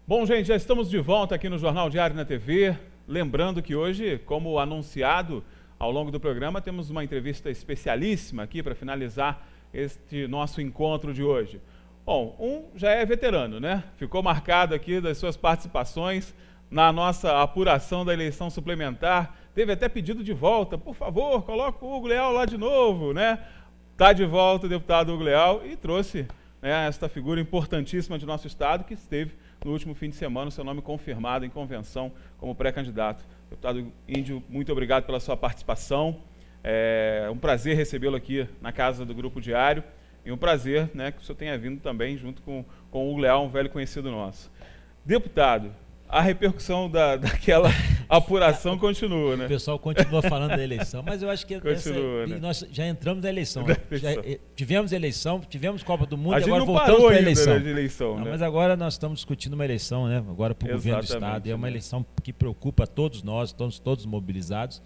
Bom, gente, já estamos de volta aqui no Jornal Diário na TV. Lembrando que hoje, como anunciado ao longo do programa, temos uma entrevista especialíssima aqui para finalizar este nosso encontro de hoje. Bom, já é veterano, né? Ficou marcado aqui das suas participações na nossa apuração da eleição suplementar. Teve até pedido de volta, por favor, coloca o Hugo Leal lá de novo, né? Está de volta o deputado Hugo Leal e trouxe, né, esta figura importantíssima de nosso estado que esteve no último fim de semana, o seu nome confirmado em convenção como pré-candidato. Deputado Índio, muito obrigado pela sua participação. É um prazer recebê-lo aqui na casa do Grupo Diário e um prazer, né, que o senhor tenha vindo também junto com o Hugo Leal, um velho conhecido nosso. Deputado, a repercussão daquela apuração continua, né? O pessoal continua falando da eleição, mas eu acho que continua, né? Nós já entramos na eleição. Né? Tivemos eleição, tivemos Copa do Mundo e agora voltamos para a eleição. De eleição, né? Mas agora nós estamos discutindo uma eleição, né? Agora para o governo do Estado. E é uma eleição que preocupa todos nós, estamos todos mobilizados.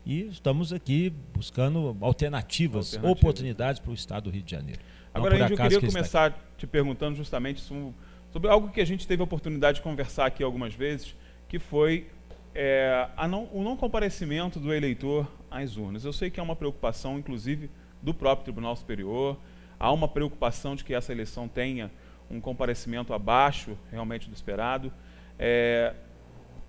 E estamos aqui buscando alternativas. Oportunidades para o Estado do Rio de Janeiro. Agora, Índio, eu queria começar te perguntando justamente sobre algo que a gente teve a oportunidade de conversar aqui algumas vezes, que foi o não comparecimento do eleitor às urnas. Eu sei que é uma preocupação, inclusive, do próprio Tribunal Superior. Há uma preocupação de que essa eleição tenha um comparecimento abaixo, realmente, do esperado.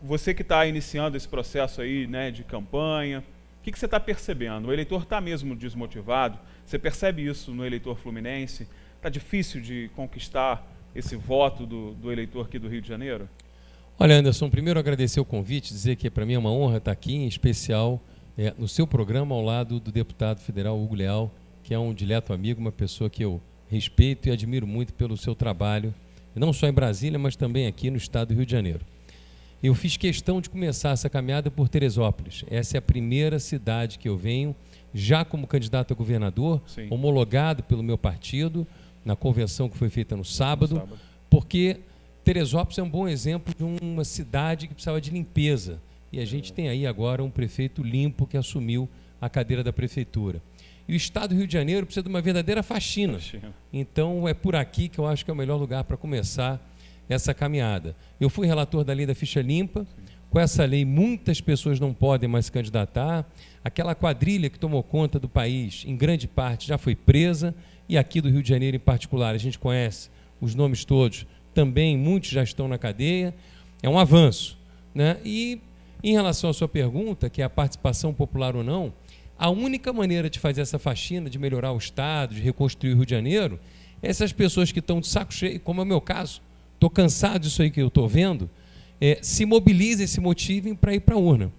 Você que está iniciando esse processo aí, né, de campanha, o que você está percebendo? O eleitor está mesmo desmotivado? Você percebe isso no eleitor fluminense? Está difícil de conquistar esse voto do eleitor aqui do Rio de Janeiro? Olha, Anderson, primeiro agradecer o convite, dizer que para mim é uma honra estar aqui, em especial no seu programa, ao lado do deputado federal Hugo Leal, que é um dileto amigo, uma pessoa que eu respeito e admiro muito pelo seu trabalho, não só em Brasília, mas também aqui no estado do Rio de Janeiro. Eu fiz questão de começar essa caminhada por Teresópolis. Essa é a primeira cidade que eu venho, já como candidato a governador, sim, homologado pelo meu partido, na convenção que foi feita no sábado, porque Teresópolis é um bom exemplo de uma cidade que precisava de limpeza. E a gente tem aí agora um prefeito limpo que assumiu a cadeira da prefeitura. E o estado do Rio de Janeiro precisa de uma verdadeira faxina. Então é por aqui que eu acho que é o melhor lugar para começar essa caminhada. Eu fui relator da lei da ficha limpa. Com essa lei, muitas pessoas não podem mais se candidatar. Aquela quadrilha que tomou conta do país, em grande parte, já foi presa. E aqui do Rio de Janeiro, em particular, a gente conhece os nomes todos. Também muitos já estão na cadeia. É um avanço, né? E em relação à sua pergunta, que é a participação popular ou não, a única maneira de fazer essa faxina, de melhorar o Estado, de reconstruir o Rio de Janeiro, é essas pessoas que estão de saco cheio, como é o meu caso, estou cansado disso aí que eu estou vendo, se mobilizem, se motivem para ir para a urna.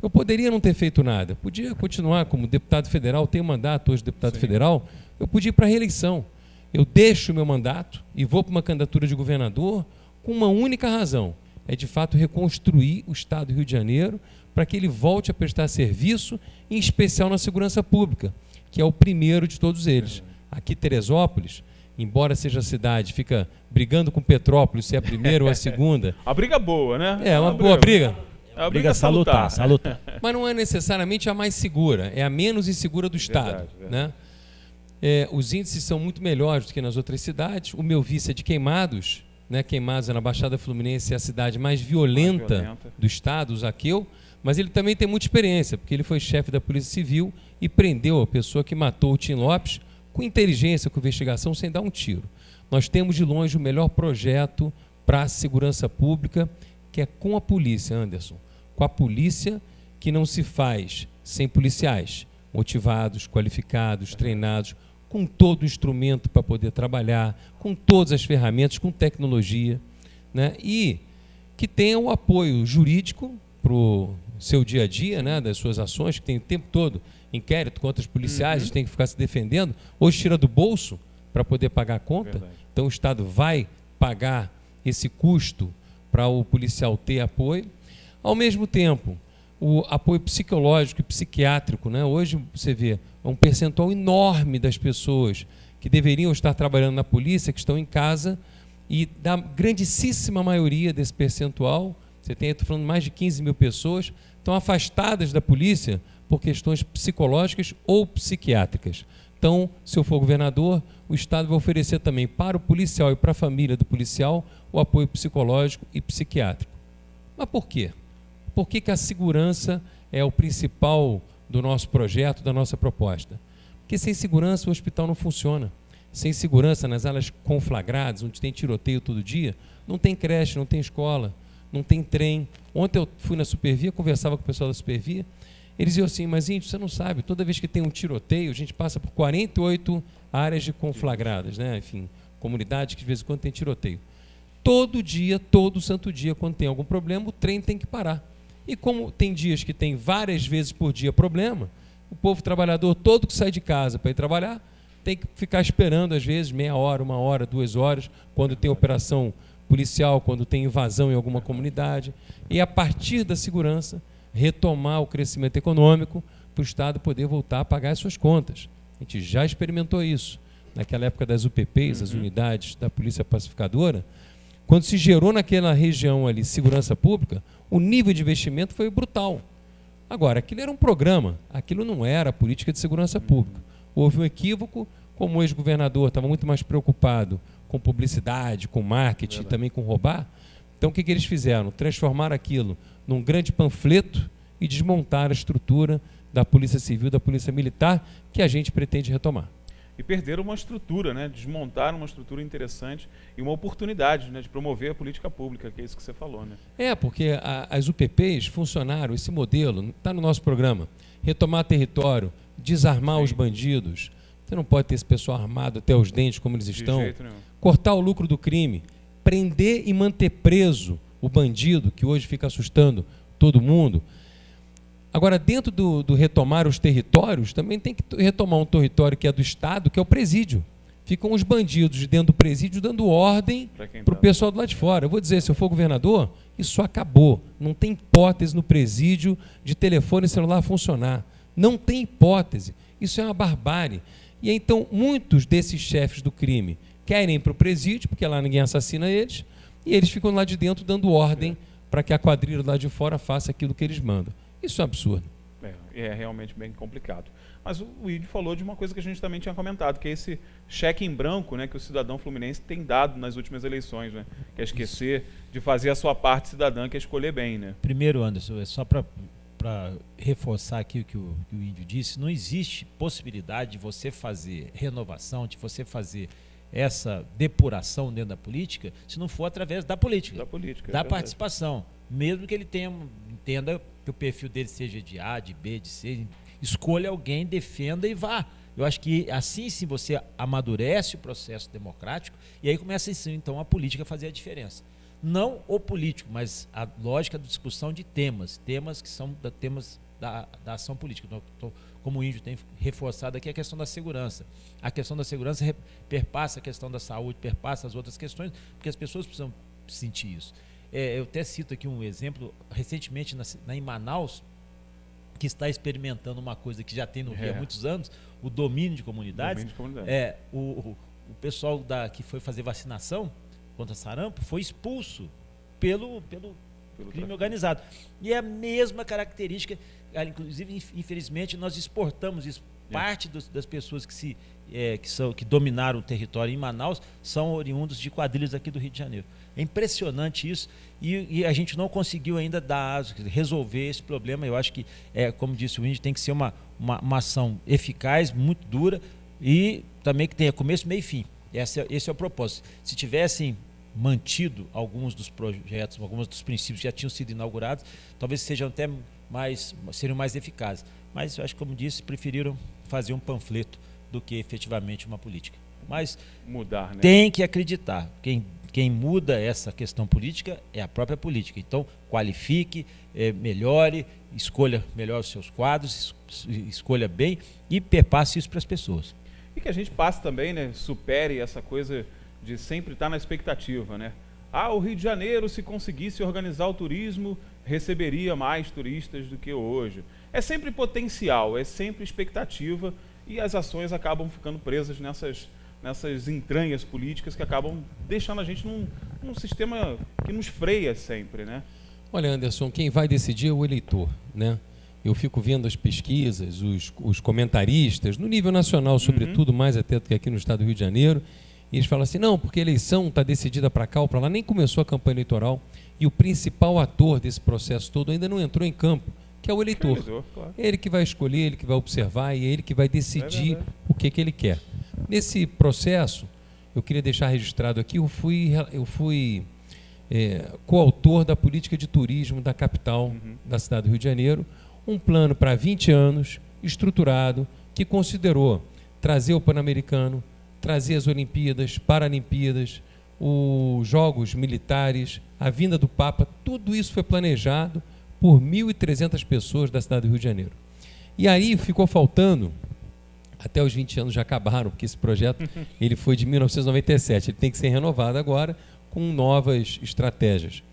Eu poderia não ter feito nada, podia continuar como deputado federal, tenho mandato hoje de deputado federal, eu podia ir para a reeleição. Eu deixo o meu mandato e vou para uma candidatura de governador com uma única razão, é de fato reconstruir o Estado do Rio de Janeiro para que ele volte a prestar serviço, em especial na segurança pública, que é o primeiro de todos eles. Aqui Teresópolis, embora seja a cidade, fica brigando com Petrópolis, se é a primeira ou a segunda. A briga boa, né? É, uma boa briga. É uma briga salutar. Mas não é necessariamente a mais segura, é a menos insegura do Estado. Verdade. Né? Os índices são muito melhores do que nas outras cidades. O meu vice é de Queimados, né? Queimados é na Baixada Fluminense, é a cidade mais violenta do Estado, o Zaqueu, mas ele também tem muita experiência, porque ele foi chefe da Polícia Civil e prendeu a pessoa que matou o Tim Lopes com inteligência, com investigação, sem dar um tiro. Nós temos de longe o melhor projeto para a segurança pública, que é com a polícia, Anderson. Com a polícia que não se faz sem policiais, motivados, qualificados, treinados, com todo o instrumento para poder trabalhar, com todas as ferramentas, com tecnologia, né? E que tenha o apoio jurídico para o seu dia a dia, né? Das suas ações, que tem o tempo todo inquérito contra os policiais, eles têm que ficar se defendendo. Hoje tira do bolso para poder pagar a conta. Verdade. Então o Estado vai pagar esse custo para o policial ter apoio. Ao mesmo tempo, o apoio psicológico e psiquiátrico, né? Hoje você vê um percentual enorme das pessoas que deveriam estar trabalhando na polícia, que estão em casa, e da grandíssima maioria desse percentual, você tem, estou falando, mais de 15 mil pessoas, estão afastadas da polícia por questões psicológicas ou psiquiátricas. Então, se eu for governador, o Estado vai oferecer também para o policial e para a família do policial o apoio psicológico e psiquiátrico. Mas por quê? Por que a segurança é o principal do nosso projeto, da nossa proposta? Porque sem segurança o hospital não funciona. Sem segurança nas áreas conflagradas, onde tem tiroteio todo dia, não tem creche, não tem escola, não tem trem. Ontem eu fui na Supervia, conversava com o pessoal da Supervia, eles diziam assim, mas Índio, você não sabe, toda vez que tem um tiroteio, a gente passa por 48 áreas de conflagradas, né? Enfim, comunidades que de vez em quando tem tiroteio. Todo dia, todo santo dia, quando tem algum problema, o trem tem que parar. E como tem dias que tem várias vezes por dia problema, o povo trabalhador todo que sai de casa para ir trabalhar, tem que ficar esperando, às vezes, meia hora, 1 hora, 2 horas, quando tem operação policial, quando tem invasão em alguma comunidade. E, a partir da segurança, retomar o crescimento econômico para o Estado poder voltar a pagar as suas contas. A gente já experimentou isso. Naquela época das UPPs, as unidades da Polícia Pacificadora, quando se gerou naquela região ali segurança pública, o nível de investimento foi brutal. Agora, aquilo era um programa, aquilo não era a política de segurança pública. Houve um equívoco, como o ex-governador estava muito mais preocupado com publicidade, com marketing, também com roubar. Então, o que eles fizeram? Transformaram aquilo num grande panfleto e desmontaram a estrutura da Polícia Civil, da Polícia Militar, que a gente pretende retomar. E perderam uma estrutura, né? Desmontaram uma estrutura interessante e uma oportunidade, né, de promover a política pública, que é isso que você falou, né? Porque as UPPs funcionaram, esse modelo, está no nosso programa, retomar território, desarmar os bandidos. Você não pode ter esse pessoal armado até os dentes como eles estão. De jeito nenhum. Cortar o lucro do crime, prender e manter preso o bandido, que hoje fica assustando todo mundo. Agora, dentro do retomar os territórios, também tem que retomar um território que é do Estado, que é o presídio. Ficam os bandidos dentro do presídio dando ordem para o pessoal do lado de fora. Eu vou dizer, se eu for governador, isso acabou. Não tem hipótese no presídio de telefone celular funcionar. Não tem hipótese. Isso é uma barbárie. E então, muitos desses chefes do crime querem ir para o presídio, porque lá ninguém assassina eles, e eles ficam lá de dentro dando ordem para que a quadrilha lá de fora faça aquilo que eles mandam. Isso é um absurdo. É realmente bem complicado. Mas o Ídio falou de uma coisa que a gente também tinha comentado, que é esse cheque em branco, né, que o cidadão fluminense tem dado nas últimas eleições, né? Que é esquecer de fazer a sua parte cidadã, que é escolher bem, né? Primeiro, Anderson, é só para reforçar aqui o que o Ídio disse, não existe possibilidade de você fazer renovação, de você fazer essa depuração dentro da política, se não for através da política, da participação. Mesmo que ele entenda que o perfil dele seja de A, de B, de C, escolha alguém, defenda e vá. Eu acho que assim sim você amadurece o processo democrático e aí começa assim, então a política a fazer a diferença. Não o político, mas a lógica da discussão de temas que são temas da ação política. Como o Índio tem reforçado aqui, a questão da segurança. A questão da segurança perpassa a questão da saúde, perpassa as outras questões, porque as pessoas precisam sentir isso. Eu até cito aqui um exemplo, recentemente em Manaus, que está experimentando uma coisa que já tem no Rio há muitos anos, o domínio de comunidades. O pessoal que foi fazer vacinação contra sarampo foi expulso pelo crime organizado. E é a mesma característica, inclusive, infelizmente, nós exportamos isso. Parte das pessoas que dominaram o território em Manaus são oriundos de quadrilhas aqui do Rio de Janeiro. É impressionante isso e a gente não conseguiu ainda resolver esse problema. Eu acho que, como disse o Índio, tem que ser uma ação eficaz, muito dura e também que tenha começo, meio e fim. Esse é o propósito. Se tivessem mantido alguns dos projetos, alguns dos princípios que já tinham sido inaugurados, talvez seriam mais eficazes. Mas eu acho que, como disse, preferiram fazer um panfleto do que efetivamente uma política. Mas mudar, né? Tem que acreditar. Quem muda essa questão política é a própria política. Então, qualifique, melhore, escolha melhor os seus quadros, escolha bem e perpasse isso para as pessoas. E que a gente passe também, né, supere essa coisa de sempre estar na expectativa, né? O Rio de Janeiro, se conseguisse organizar o turismo, receberia mais turistas do que hoje. É sempre potencial, é sempre expectativa e as ações acabam ficando presas nessas entranhas políticas que acabam deixando a gente num sistema que nos freia sempre, né? Olha, Anderson, quem vai decidir é o eleitor, né? eu fico vendo as pesquisas, os comentaristas, no nível nacional, sobretudo, mais até do que aqui no estado do Rio de Janeiro, e eles falam assim, não, porque a eleição está decidida para cá ou para lá, nem começou a campanha eleitoral, e o principal ator desse processo todo ainda não entrou em campo, que é o eleitor. Claro. É ele que vai escolher, ele que vai observar, e é ele que vai decidir o que ele quer. Nesse processo, eu queria deixar registrado aqui, eu fui coautor da política de turismo da capital da cidade do Rio de Janeiro, um plano para 20 anos, estruturado, que considerou trazer o Pan-Americano, trazer as Olimpíadas, Paralimpíadas, os Jogos Militares, a vinda do Papa, tudo isso foi planejado por 1.300 pessoas da cidade do Rio de Janeiro. E aí ficou faltando, até os 20 anos já acabaram, porque esse projeto ele foi de 1997, ele tem que ser renovado agora com novas estratégias.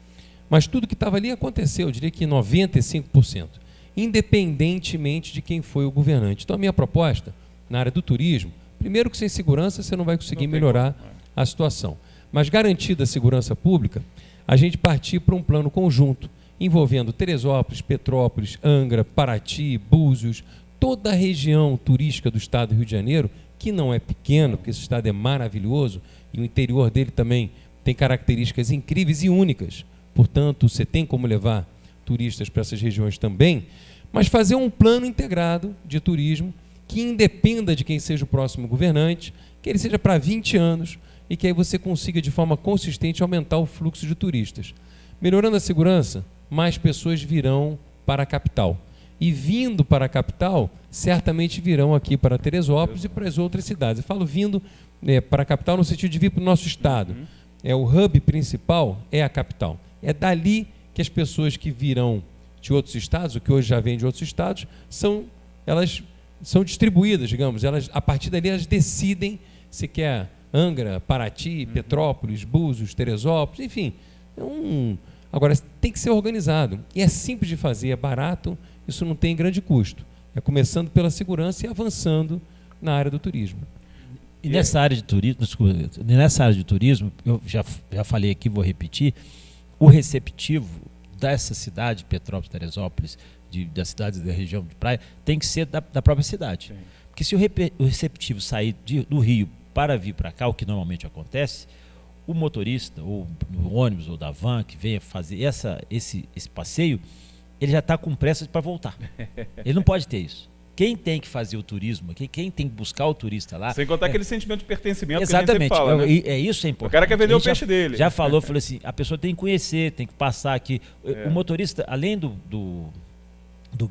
Mas tudo que estava ali aconteceu, eu diria que 95%, independentemente de quem foi o governante. Então a minha proposta, na área do turismo, primeiro que sem segurança você não vai conseguir melhorar a situação. Mas garantida a segurança pública, a gente partir para um plano conjunto, envolvendo Teresópolis, Petrópolis, Angra, Paraty, Búzios, toda a região turística do estado do Rio de Janeiro, que não é pequeno, porque esse estado é maravilhoso, e o interior dele também tem características incríveis e únicas. Portanto, você tem como levar turistas para essas regiões também, mas fazer um plano integrado de turismo que independa de quem seja o próximo governante, que ele seja para 20 anos e que aí você consiga de forma consistente aumentar o fluxo de turistas. Melhorando a segurança, mais pessoas virão para a capital. E vindo para a capital, certamente virão aqui para Teresópolis e para as outras cidades. Eu falo vindo para a capital no sentido de vir para o nosso estado. O hub principal é a capital. É dali que as pessoas que virão de outros estados, o que hoje já vem de outros estados, elas são distribuídas, digamos. A partir dali elas decidem se quer Angra, Paraty, Petrópolis, Búzios, Teresópolis, enfim. Agora, tem que ser organizado. E é simples de fazer, é barato, isso não tem grande custo. É começando pela segurança e avançando na área do turismo. E nessa área de turismo, eu já falei aqui, vou repetir, o receptivo dessa cidade, Petrópolis, Teresópolis, das cidades da região de praia, tem que ser da própria cidade. Sim. Porque se o receptivo sair do Rio para vir para cá, o que normalmente acontece, o motorista, ou do ônibus, ou da van, que venha fazer esse passeio, ele já está com pressa para voltar. Ele não pode ter isso. Quem tem que fazer o turismo, quem tem que buscar o turista lá... Sem contar aquele sentimento de pertencimento. Exatamente. Que a gente sempre fala, né? Isso é importante. O cara quer vender o peixe dele. Já falou assim, a pessoa tem que conhecer, tem que passar aqui. O motorista, além do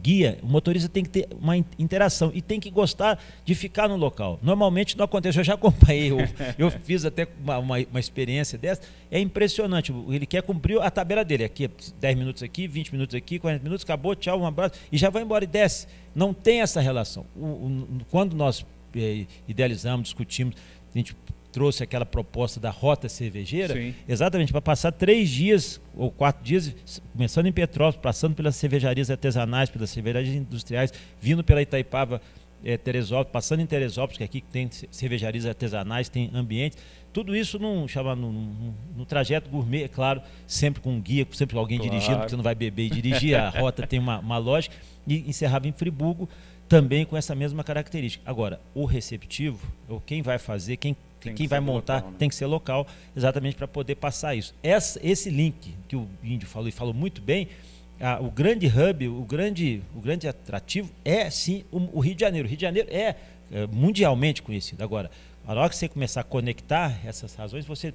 guia, o motorista tem que ter uma interação e tem que gostar de ficar no local. Normalmente não acontece, eu já acompanhei, eu fiz até uma experiência dessa, é impressionante, ele quer cumprir a tabela dele, aqui 10 minutos aqui, 20 minutos aqui, 40 minutos, acabou, tchau, um abraço, e já vai embora e desce. Não tem essa relação. Quando nós idealizamos, discutimos, a gente trouxe aquela proposta da rota cervejeira, sim, exatamente para passar 3 dias ou 4 dias, começando em Petrópolis, passando pelas cervejarias artesanais, pelas cervejarias industriais, vindo pela Itaipava, Teresópolis, passando em Teresópolis, que aqui tem cervejarias artesanais, tem ambiente, tudo isso no trajeto gourmet, é claro, sempre com um guia, sempre alguém dirigindo, porque você não vai beber e dirigir, a rota tem uma lógica, e encerrava em Friburgo, também com essa mesma característica. Agora, o receptivo, ou quem vai fazer, quem vai montar, local, né? Tem que ser local, exatamente para poder passar isso. Esse link que o Índio falou, e falou muito bem, o grande hub, o grande atrativo é sim o Rio de Janeiro. O Rio de Janeiro é mundialmente conhecido. Agora, a hora que você começar a conectar essas razões, você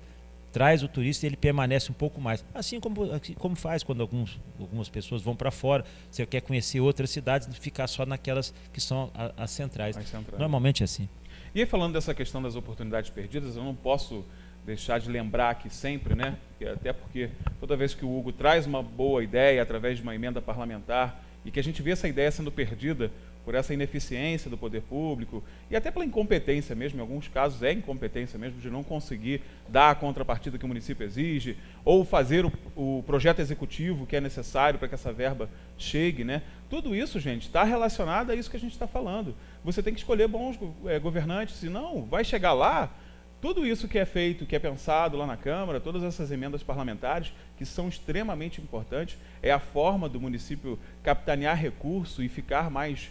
traz o turista e ele permanece um pouco mais. Assim como faz quando algumas pessoas vão para fora, você quer conhecer outras cidades, ficar só naquelas que são as centrais. Normalmente é assim. E aí, falando dessa questão das oportunidades perdidas, eu não posso deixar de lembrar aqui sempre, né? Até porque toda vez que o Hugo traz uma boa ideia através de uma emenda parlamentar e que a gente vê essa ideia sendo perdida por essa ineficiência do poder público e até pela incompetência mesmo, em alguns casos é incompetência mesmo, de não conseguir dar a contrapartida que o município exige ou fazer o projeto executivo que é necessário para que essa verba chegue, né? Tudo isso, gente, está relacionado a isso que a gente está falando. Você tem que escolher bons governantes, senão vai chegar lá, tudo isso que é feito, que é pensado lá na Câmara, todas essas emendas parlamentares, que são extremamente importantes. É a forma do município capitanear recurso e ficar mais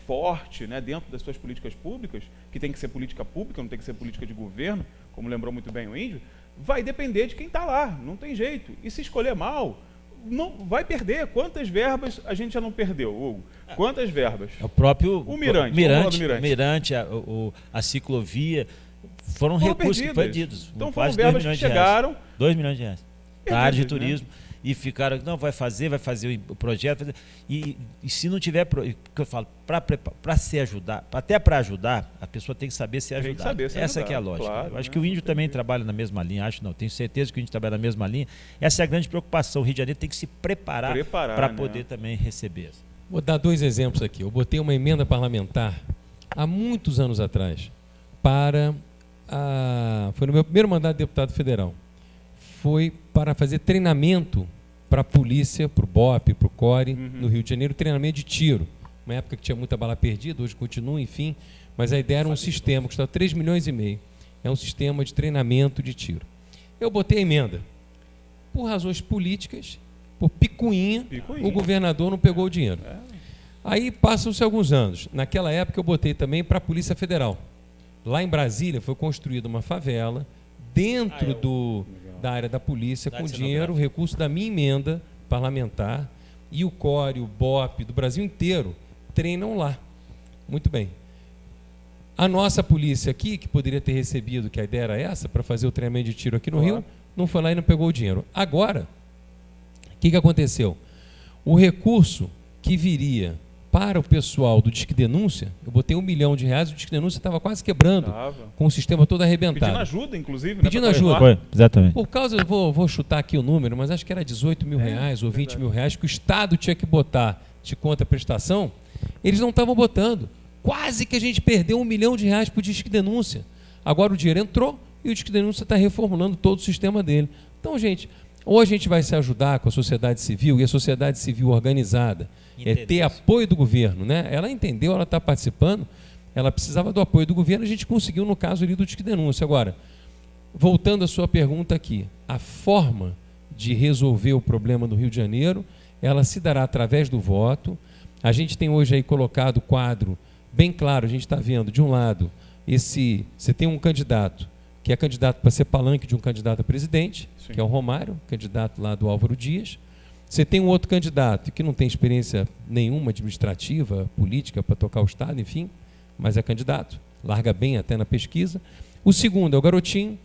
forte, né, dentro das suas políticas públicas, que tem que ser política pública, não tem que ser política de governo, como lembrou muito bem o Índio, vai depender de quem está lá, não tem jeito. E se escolher mal, não vai perder. Quantas verbas a gente já não perdeu, Hugo? Quantas verbas? O próprio Mirante, a ciclovia, foram recursos perdidos. Então foram verbas que chegaram... 2 milhões de reais. Da área de turismo. Né? E ficaram, não, vai fazer o projeto. E se não tiver, que eu falo, para se ajudar, até para ajudar, a pessoa tem que saber se ajudar. Essa que é a lógica. Claro, eu acho que o Índio também trabalha na mesma linha, tenho certeza que o Índio trabalha na mesma linha. Essa é a grande preocupação. O Rio de Janeiro tem que se preparar para poder também receber. Vou dar 2 exemplos aqui. Eu botei uma emenda parlamentar há muitos anos atrás foi no meu primeiro mandato de deputado federal. Foi para fazer treinamento para a polícia, para o BOP, para o CORE, no Rio de Janeiro, treinamento de tiro. Uma época que tinha muita bala perdida, hoje continua, enfim, mas a ideia era um sistema que custava 3,5 milhões. É um sistema de treinamento de tiro. Eu botei a emenda. Por razões políticas, por picuinha, o governador não pegou o dinheiro. Aí passam-se alguns anos. Naquela época eu botei também para a Polícia Federal. Lá em Brasília foi construída uma favela dentro da área da polícia, com dinheiro, recurso da minha emenda parlamentar, e o CORE, o BOP do Brasil inteiro treinam lá. Muito bem. A nossa polícia aqui, que poderia ter recebido, que a ideia era essa, para fazer o treinamento de tiro aqui no Rio, não foi lá e não pegou o dinheiro. Agora, o que aconteceu? O recurso que viria para o pessoal do Disque Denúncia, eu botei R$1 milhão, o Disque Denúncia estava quase quebrando, com o sistema todo arrebentado. Pedindo ajuda, inclusive. Pedindo ajuda. Foi, exatamente. Por causa, eu vou chutar aqui o número, mas acho que era R$18 mil ou R$20 mil que o Estado tinha que botar de conta-prestação, eles não estavam botando. Quase que a gente perdeu R$1 milhão para o Disque Denúncia. Agora o dinheiro entrou e o Disque Denúncia está reformulando todo o sistema dele. Então, gente, ou a gente vai se ajudar com a sociedade civil, e a sociedade civil organizada ter apoio do governo, né? Ela entendeu, ela está participando, ela precisava do apoio do governo, a gente conseguiu no caso ali do Disque Denúncia. Agora, voltando à sua pergunta aqui, a forma de resolver o problema do Rio de Janeiro, ela se dará através do voto. A gente tem hoje aí colocado o quadro bem claro, a gente está vendo, de um lado, você tem um candidato, que é candidato para ser palanque de um candidato a presidente, que é o Romário, candidato lá do Álvaro Dias. Você tem um outro candidato que não tem experiência nenhuma administrativa, política, para tocar o Estado, enfim, mas é candidato, larga bem até na pesquisa. O segundo é o Garotinho,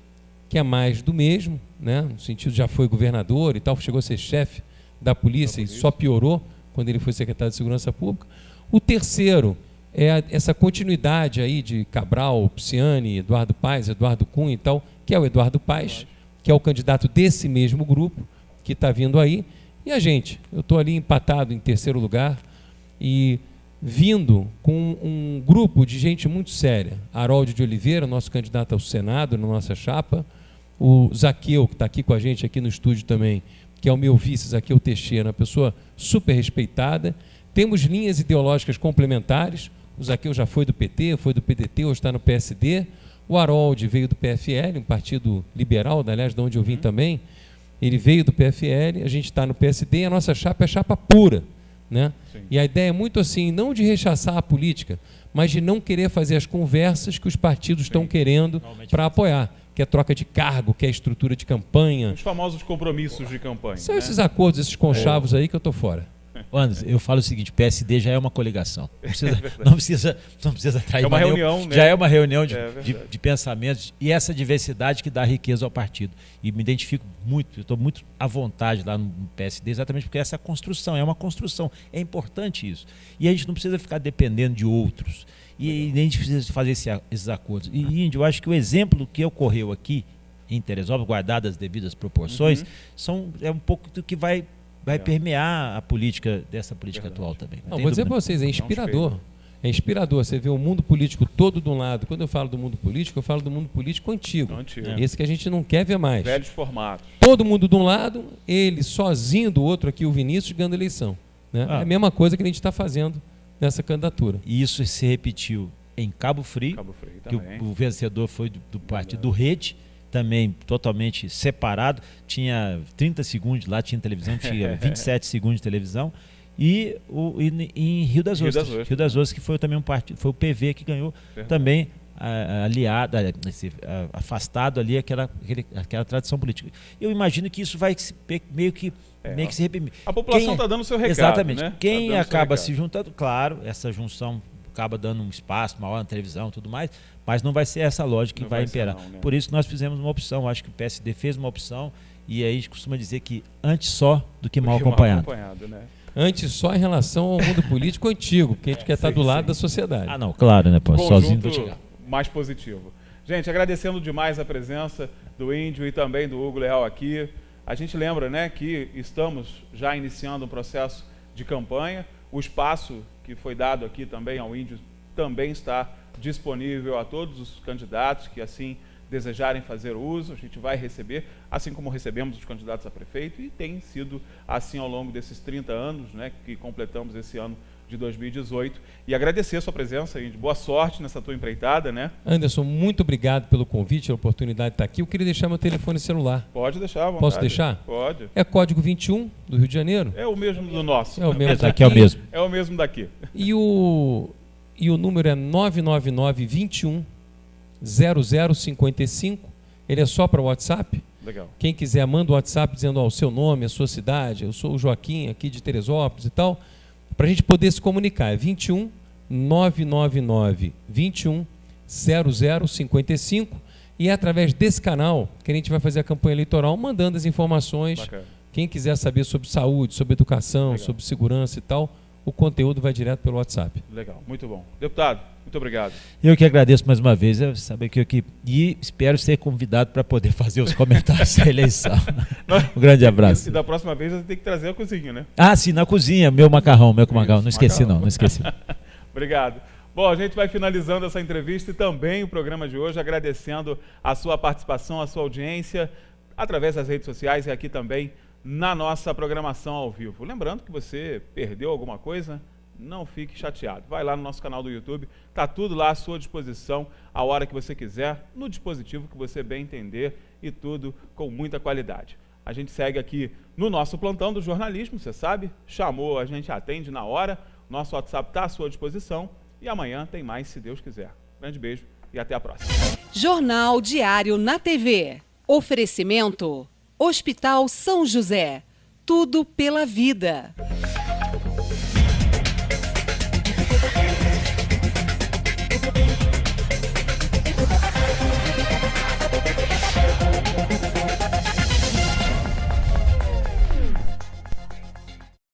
que é mais do mesmo, né? No sentido, já foi governador e tal, chegou a ser chefe da polícia e só piorou quando ele foi secretário de Segurança Pública. O terceiro é essa continuidade aí de Cabral, Pisciani, Eduardo Paes, Eduardo Cunha e tal, que é o Eduardo Paes, que é o candidato desse mesmo grupo que está vindo aí. E a gente, eu estou ali empatado em terceiro lugar e vindo com um grupo de gente muito séria. Harold de Oliveira, nosso candidato ao Senado, na nossa chapa. O Zaqueu, que está aqui com a gente aqui no estúdio também, que é o meu vice, Zaqueu Teixeira, uma pessoa super respeitada. Temos linhas ideológicas complementares. O Zaqueu já foi do PT, foi do PDT, hoje está no PSD. O Harold veio do PFL, um partido liberal, aliás, de onde eu vim também. Ele veio do PFL, a gente está no PSD e a nossa chapa é chapa pura, né? E a ideia é muito assim, não de rechaçar a política, mas de não querer fazer as conversas que os partidos estão querendo para apoiar, que é troca de cargo, que é estrutura de campanha. Os famosos compromissos de campanha. São esses acordos, esses conchavos aí que eu estou fora. Anderson, eu falo o seguinte, PSD já é uma coligação. Não precisa atrair uma reunião, né? Já é uma reunião de pensamentos e essa diversidade que dá riqueza ao partido. E me identifico muito, eu estou muito à vontade lá no PSD, exatamente porque essa construção, é uma construção, é importante isso. E a gente não precisa ficar dependendo de outros. E nem a gente precisa fazer esses acordos. E, Índio, eu acho que o exemplo que ocorreu aqui em Teresópolis, guardadas as devidas proporções, é um pouco do que vai permear a política, dessa política atual também. Não, vou dizer para vocês, é inspirador. É inspirador. Você vê o mundo político todo de um lado. Quando eu falo do mundo político, eu falo do mundo político antigo. Esse que a gente não quer ver mais. Velhos formatos. Todo mundo de um lado, ele sozinho do outro aqui, o Vinícius, ganhando eleição. Né? É a mesma coisa que a gente está fazendo nessa candidatura. E isso se repetiu em Cabo Frio, que o vencedor foi do partido do Rede, também totalmente separado, tinha 30 segundos lá, tinha televisão, tinha 27 segundos de televisão, e em Rio das Ostras. Rio das Ostras, que foi também um partido, foi o PV que ganhou também aliado, afastado ali aquela tradição política. Eu imagino que isso vai meio que se repetir. A população está dando o seu recado. Exatamente. Né? Quem acaba se juntando, claro, essa junção acaba dando um espaço maior na televisão e tudo mais, mas não vai ser essa lógica que vai imperar. Não, né? Por isso nós fizemos uma opção, acho que o PSD fez uma opção, e aí a gente costuma dizer que antes só do que mal acompanhado. Né? Antes só em relação ao mundo político antigo, porque a gente quer estar do lado da sociedade. Ah, não, claro, né, pô, sozinho vai chegar. Mais positivo. Gente, agradecendo demais a presença do Índio e também do Hugo Leal aqui. A gente lembra, né, que estamos já iniciando um processo de campanha. O espaço que foi dado aqui também ao Índio também está disponível a todos os candidatos que assim desejarem fazer uso. A gente vai receber, assim como recebemos os candidatos a prefeito, e tem sido assim ao longo desses 30 anos, né, que completamos esse ano de 2018. E agradecer a sua presença, Índio. Boa sorte nessa tua empreitada, né? Anderson, muito obrigado pelo convite, a oportunidade de estar aqui. Eu queria deixar meu telefone celular. Pode deixar, à vontade. Posso deixar? Pode. É código 21 do Rio de Janeiro? É o mesmo do nosso. É o mesmo daqui. É o mesmo. É o mesmo daqui. E o número é 999-21-0055. Ele é só para o WhatsApp. Legal. Quem quiser, manda o WhatsApp dizendo o seu nome, a sua cidade. Eu sou o Joaquim, aqui de Teresópolis e tal. Para a gente poder se comunicar, é 21 999 21 0055, e é através desse canal que a gente vai fazer a campanha eleitoral, mandando as informações. Bacana. Quem quiser saber sobre saúde, sobre educação, legal, sobre segurança e tal, o conteúdo vai direto pelo WhatsApp. Legal, muito bom. Deputado, muito obrigado. Eu que agradeço mais uma vez, saber e espero ser convidado para poder fazer os comentários da eleição. Um grande abraço. E da próxima vez você tem que trazer a cozinha, né? Ah, sim, na cozinha, meu macarrão. Não esqueci não esqueci. Obrigado. Bom, a gente vai finalizando essa entrevista e também o programa de hoje, agradecendo a sua participação, a sua audiência, através das redes sociais e aqui também na nossa programação ao vivo. Lembrando que você perdeu alguma coisa, não fique chateado. Vai lá no nosso canal do YouTube, está tudo lá à sua disposição, a hora que você quiser, no dispositivo que você bem entender, e tudo com muita qualidade. A gente segue aqui no nosso plantão do jornalismo, você sabe, chamou, a gente atende na hora, nosso WhatsApp está à sua disposição, e amanhã tem mais, se Deus quiser. Grande beijo e até a próxima. Jornal Diário na TV. Oferecimento Hospital São José. Tudo pela vida.